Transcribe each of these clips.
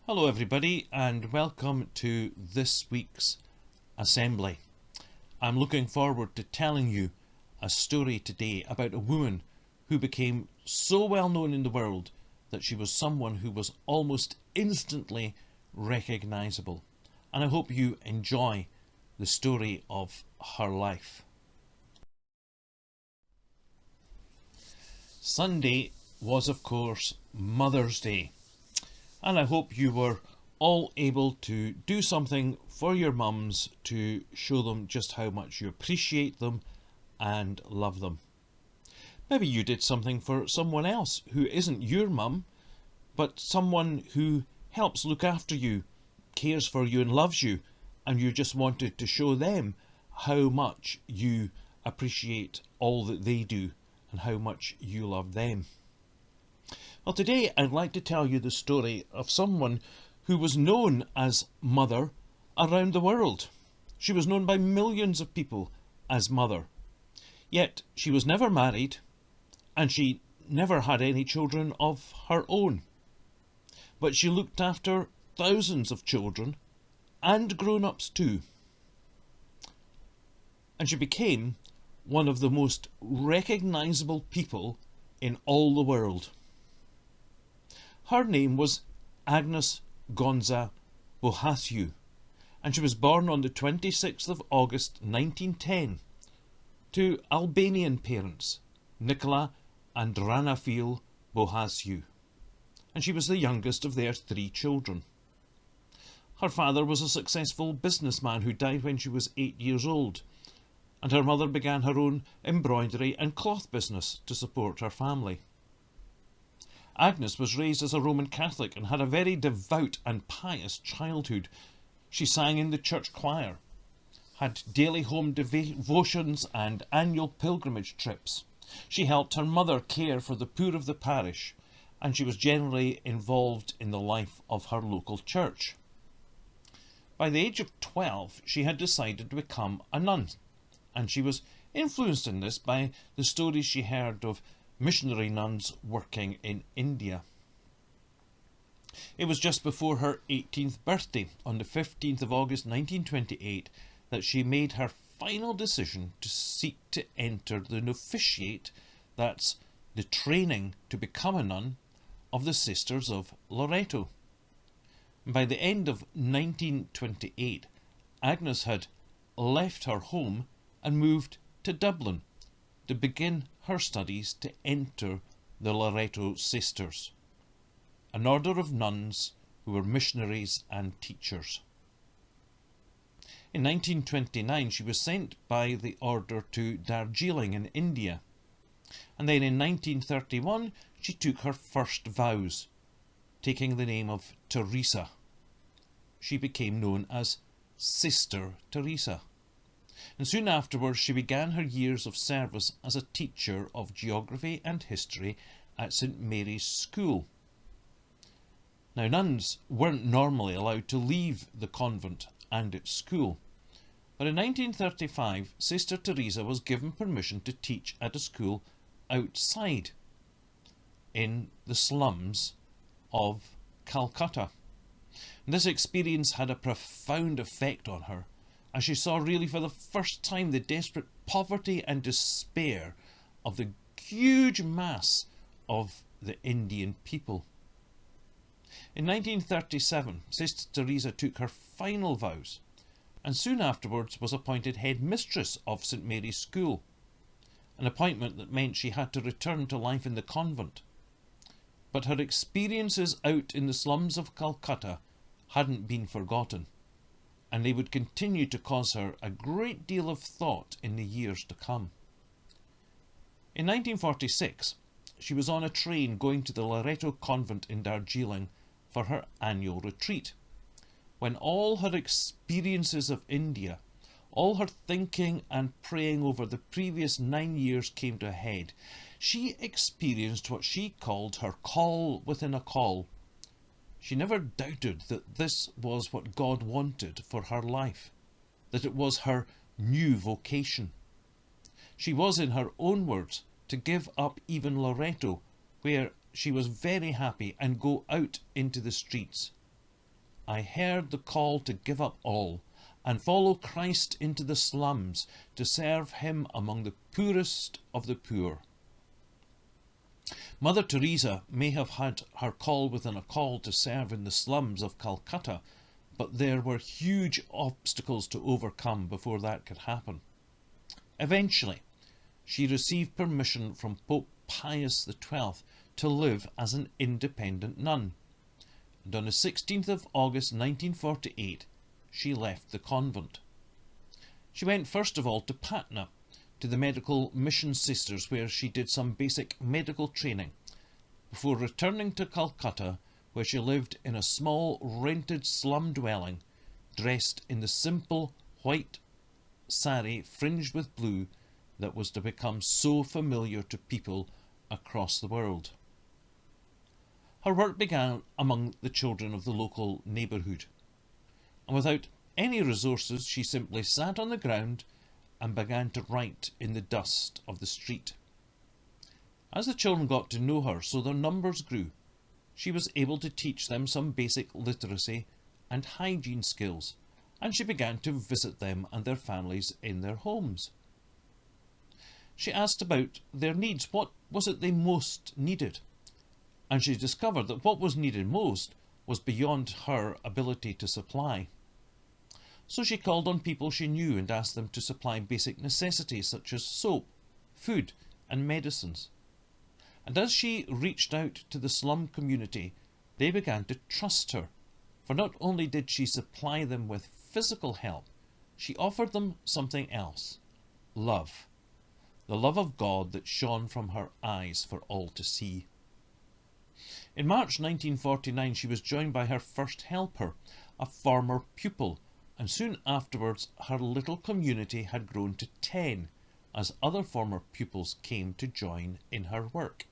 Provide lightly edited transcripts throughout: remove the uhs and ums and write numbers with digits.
Hello everybody and welcome to this week's assembly. I'm looking forward to telling you a story today about a woman who became so well known in the world that she was someone who was almost instantly recognisable. And I hope you enjoy the story of her life. Sunday was of course Mother's Day. And I hope you were all able to do something for your mums to show them just how much you appreciate them and love them. Maybe you did something for someone else who isn't your mum, but someone who helps look after you, cares for you and loves you, and you just wanted to show them how much you appreciate all that they do and how much you love them. Well, today I'd like to tell you the story of someone who was known as Mother around the world. She was known by millions of people as Mother. Yet she was never married and she never had any children of her own. But she looked after thousands of children and grown-ups too. And she became one of the most recognisable people in all the world. Her name was Agnes Gonza Bohasiu, and she was born on the 26th of August 1910 to Albanian parents, Nicola and Ranafil Bohasiu, and she was the youngest of their 3 children. Her father was a successful businessman who died when she was 8 years old, and her mother began her own embroidery and cloth business to support her family. Agnes was raised as a Roman Catholic and had a very devout and pious childhood. She sang in the church choir, had daily home devotions and annual pilgrimage trips. She helped her mother care for the poor of the parish, and she was generally involved in the life of her local church. By the age of 12, she had decided to become a nun, and she was influenced in this by the stories she heard of missionary nuns working in India. It was just before her 18th birthday, on the 15th of August 1928, that she made her final decision to seek to enter the novitiate, that's the training to become a nun, of the Sisters of Loreto. By the end of 1928, Agnes had left her home and moved to Dublin to begin her studies to enter the Loreto Sisters, an order of nuns who were missionaries and teachers. In 1929 she was sent by the order to Darjeeling in India, and then in 1931 she took her first vows, taking the name of Teresa. She became known as Sister Teresa. And soon afterwards she began her years of service as a teacher of geography and history at St. Mary's School. Now, nuns weren't normally allowed to leave the convent and its school, but in 1935 Sister Teresa was given permission to teach at a school outside, in the slums of Calcutta. And this experience had a profound effect on her, as she saw really for the first time the desperate poverty and despair of the huge mass of the Indian people. In 1937, Sister Teresa took her final vows, and soon afterwards was appointed head mistress of St. Mary's School, an appointment that meant she had to return to life in the convent. But her experiences out in the slums of Calcutta hadn't been forgotten, and they would continue to cause her a great deal of thought in the years to come. In 1946, she was on a train going to the Loreto convent in Darjeeling for her annual retreat, when all her experiences of India, all her thinking and praying over the previous 9 years came to a head. She experienced what she called her call within a call. She never doubted that this was what God wanted for her life, that it was her new vocation. She was, in her own words, to give up even Loreto, where she was very happy, and go out into the streets. I heard the call to give up all and follow Christ into the slums to serve him among the poorest of the poor. Mother Teresa may have had her call within a call to serve in the slums of Calcutta, but there were huge obstacles to overcome before that could happen. Eventually, she received permission from Pope Pius XII to live as an independent nun, and on the 16th of August 1948 she left the convent. She went first of all to Patna, to the medical mission sisters, where she did some basic medical training, before returning to Calcutta, where she lived in a small rented slum dwelling, dressed in the simple white sari fringed with blue that was to become so familiar to people across the world. Her work began among the children of the local neighbourhood, and without any resources she simply sat on the ground and began to write in the dust of the street. As the children got to know her, so their numbers grew, she was able to teach them some basic literacy and hygiene skills, and she began to visit them and their families in their homes. She asked about their needs. What was it they most needed? And she discovered that what was needed most was beyond her ability to supply. So she called on people she knew and asked them to supply basic necessities such as soap, food and medicines. And as she reached out to the slum community, they began to trust her, for not only did she supply them with physical help, she offered them something else: love. The love of God that shone from her eyes for all to see. In March 1949 she was joined by her first helper, a former pupil, and soon afterwards her little community had grown to 10 as other former pupils came to join in her work.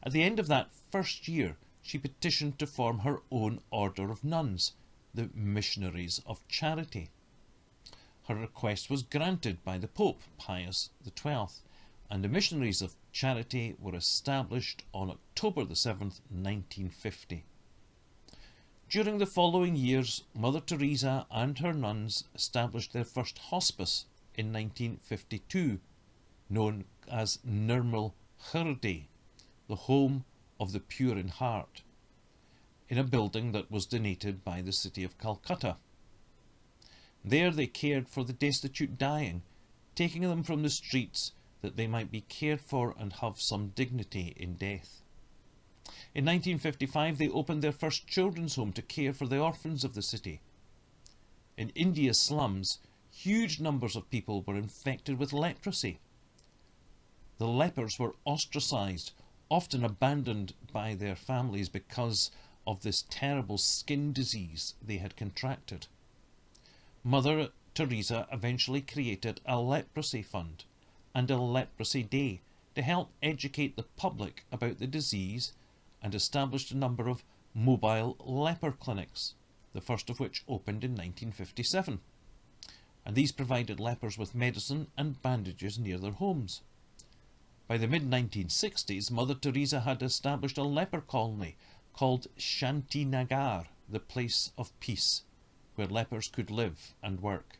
At the end of that first year, she petitioned to form her own order of nuns, the Missionaries of Charity. Her request was granted by the Pope, Pius XII, and the Missionaries of Charity were established on October the 7th, 1950. During the following years, Mother Teresa and her nuns established their first hospice in 1952, known as Nirmal Hriday, the home of the pure in heart, in a building that was donated by the city of Calcutta. There they cared for the destitute dying, taking them from the streets that they might be cared for and have some dignity in death. In 1955 they opened their first children's home to care for the orphans of the city. In India's slums, huge numbers of people were infected with leprosy. The lepers were ostracised, often abandoned by their families because of this terrible skin disease they had contracted. Mother Teresa eventually created a leprosy fund and a leprosy day to help educate the public about the disease, and established a number of mobile leper clinics, the first of which opened in 1957. And these provided lepers with medicine and bandages near their homes. By the mid-1960s, Mother Teresa had established a leper colony called Shanti Nagar, the place of peace, where lepers could live and work.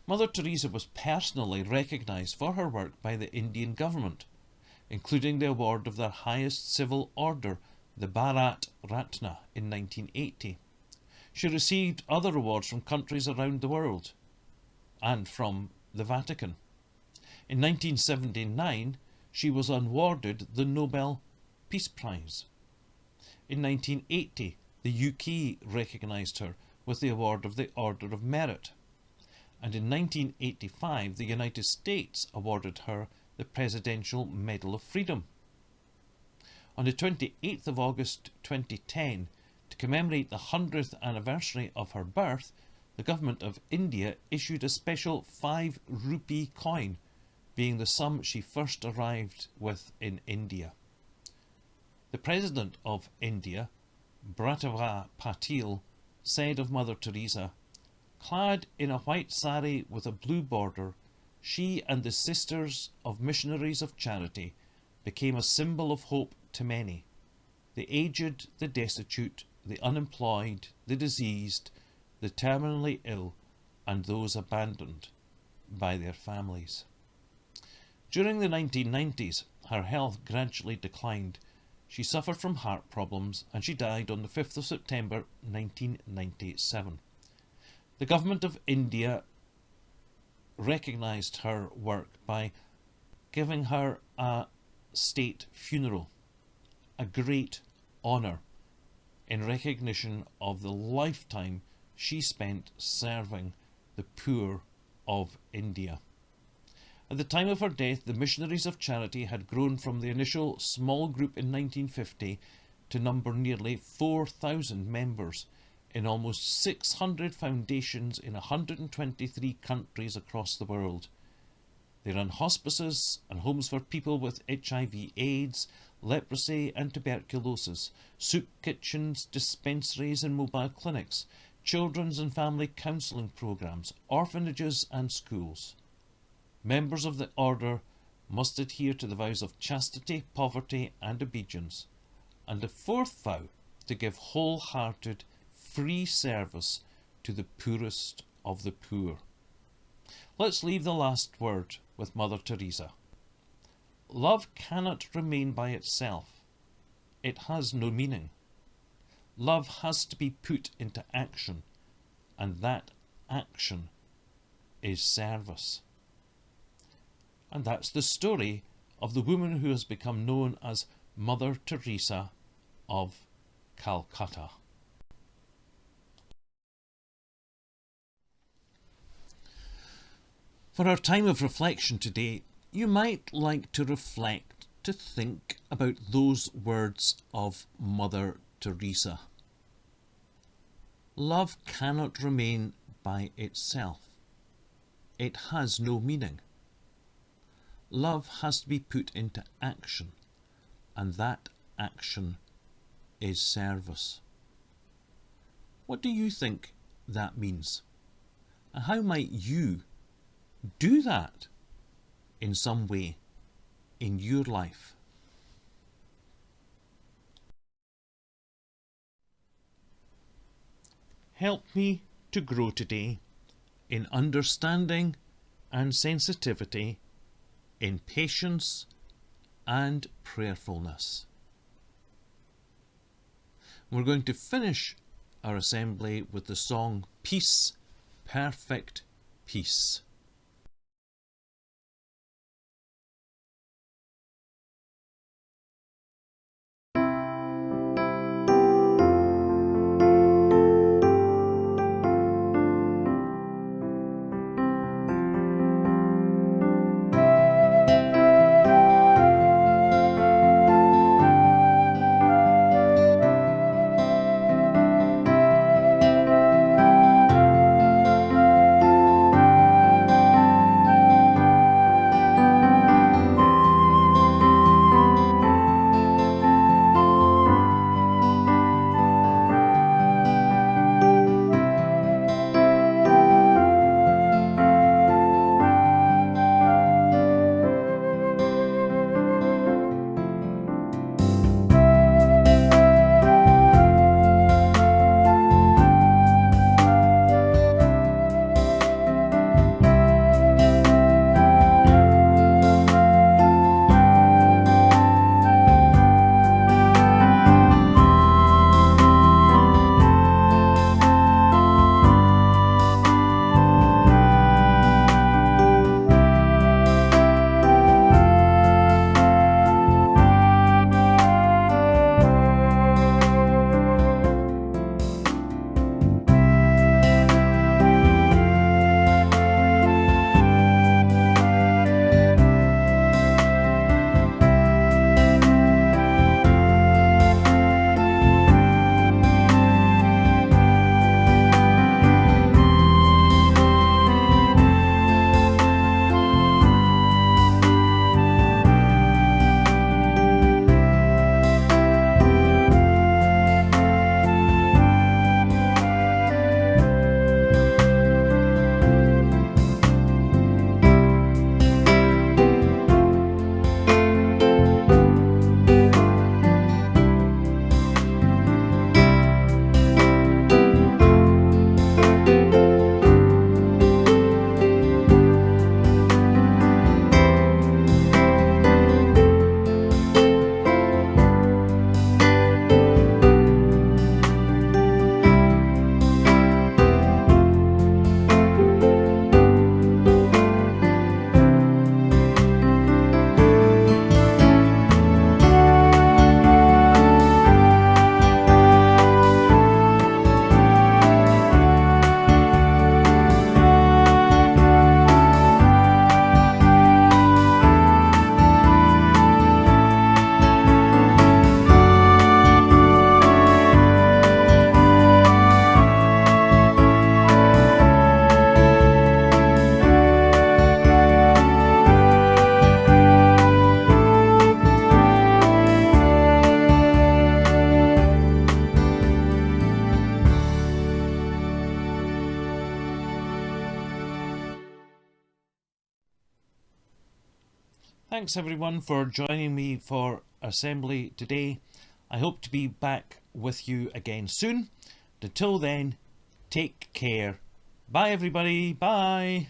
Mother Teresa was personally recognised for her work by the Indian government, including the award of their highest civil order, the Bharat Ratna, in 1980. She received other awards from countries around the world and from the Vatican. In 1979, she was awarded the Nobel Peace Prize. In 1980, the UK recognised her with the award of the Order of Merit. And in 1985, the United States awarded her the Presidential Medal of Freedom. On the 28th of August 2010, to commemorate the 100th anniversary of her birth, the government of India issued a special 5 rupee coin, being the sum she first arrived with in India. The President of India, Pratibha Patil, said of Mother Teresa, "Clad in a white sari with a blue border, she and the Sisters of Missionaries of Charity became a symbol of hope to many, the aged, the destitute, the unemployed, the diseased, the terminally ill, and those abandoned by their families. During the 1990s, her health gradually declined. She suffered from heart problems and she died on the 5th of September 1997. The government of India recognised her work by giving her a state funeral, a great honour in recognition of the lifetime she spent serving the poor of India. At the time of her death, the Missionaries of Charity had grown from the initial small group in 1950 to number nearly 4,000 members in almost 600 foundations in 123 countries across the world. They run hospices and homes for people with HIV/AIDS, leprosy and tuberculosis, soup kitchens, dispensaries and mobile clinics, children's and family counselling programs, orphanages and schools. Members of the order must adhere to the vows of chastity, poverty and obedience, and the fourth vow to give wholehearted, free service to the poorest of the poor. Let's leave the last word with Mother Teresa. Love cannot remain by itself. It has no meaning. Love has to be put into action, and that action is service. And that's the story of the woman who has become known as Mother Teresa of Calcutta. For our time of reflection today, you might like to reflect, to think about those words of Mother Teresa. Love cannot remain by itself. It has no meaning. Love has to be put into action, and that action is service. What do you think that means? And how might you do that in some way in your life? Help me to grow today in understanding and sensitivity, in patience and prayerfulness. We're going to finish our assembly with the song Peace, Perfect Peace. Thanks everyone for joining me for assembly today. I hope to be back with you again soon. Until then, take care. Bye everybody. Bye.